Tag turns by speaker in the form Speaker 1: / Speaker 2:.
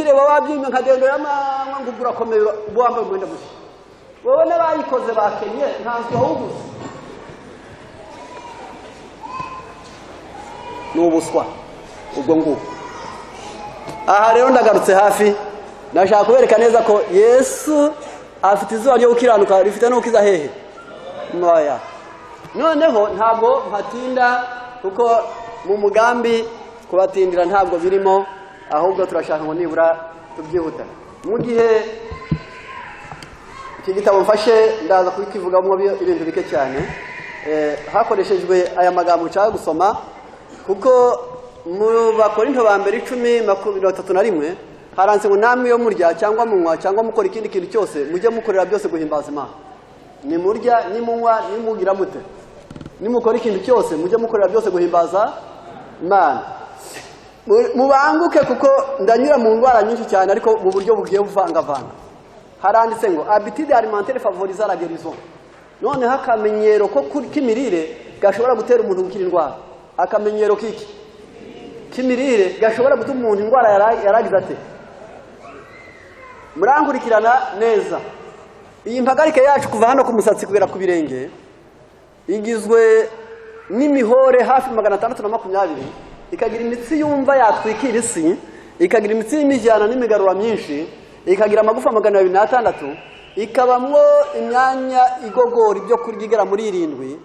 Speaker 1: nireba wabyimye nkadendo y'amanywa ngo urakomeye bwambaye umwenda gusa wowe n'abayikoze bakenye ntanzwe ahubuse n'ubuswa ubwo ngubu. Aha rero ndagarutse hafi nashaka kubereka neza ko Yesu afite izuba ryo gukiranuka rifite no kukiza hehe noya. Noneho ntabwo mpatinda kuko mu mugambi kubatindira ntabwo birimo, ahubwo turashaka ngo nibura tubyihuta. Mu gihe iki gitabo mfashe ndaza kubikivugamo ibintu bike cyane, hakoreshejwe aya magambo nshaka gusoma kuko mu Bakorinto ba mbere 10:31 haranze ngo namwe yo murya cyangwa munywa cyangwa mukora ikindi kintu cyose mujye mukorera byose guhimbaza Imana. Ni murya ni munywa ni mugira mute ni mukora ikintu cyose mujye mukorera byose guhimbaza Imana. Mubanguke kuko ndanyura mu ndwara nyinshi cyane ariko mu buryo bugiye buvangavanga. Haranditse ngo habitude alimentaire favorise la guérison. None hakamenyero ko kimirire gashobora gutera umuntu gukira indwara. Akamenyero kiki kimirire gashobora gutuma umuntu indwara yaragize ate. Murankurikirana neza. Iyi mpagarike yacu kuva hano ku musatsi kugera ku birenge igizwe n'imihore hafi 620, ikagira imitsi yumva yatwikira isi, ikagira imitsi y'imijyana n'imigarura myinshi, ikagira amagufa 206, ikabamwo imyanya igogora ibyo kurya igera muri 7